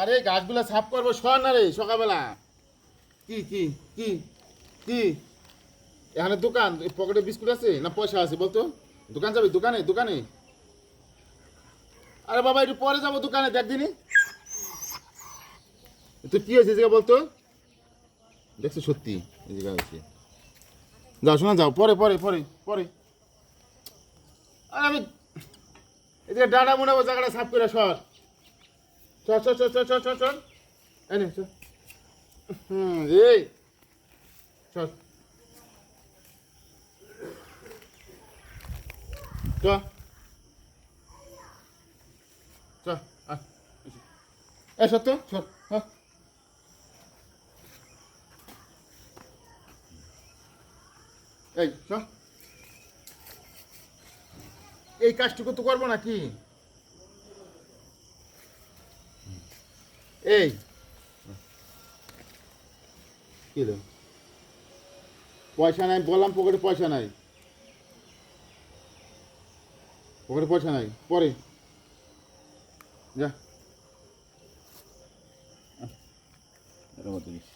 আরে গাছগুলা সাফ করবো, সর না রে সকালবেলা। কি কি কি কি এখানে দোকান, পকেটে বিস্কুট আছে না পয়সা আছে বলতো? দোকান যাবি? দোকানে দোকানে। আরে বাবা একটু পরে যাবো দোকানে, দেখ দিনি। তুই কি হয়েছে এদিকে বলতো? দেখছো সত্যি এদিকে হয়েছে। যাও শোনা, যাও পরে পরে পরে পরে। আরে আমি এদিকে ডাটা মোড়াবো, জায়গাটা সাফ করে সর। চল চল চল চল চল চল চল। এনে চল। এই চল চল চল। এ সত্য চল। হ্যাঁ এই চল। এই কাজটুকু তো করবো নাকি? এই কি রে? পয়সা নাই বললাম, পকেটে পয়সা নাই। পকেটে পয়সা নাই, পরে যা। এরকম জিনিস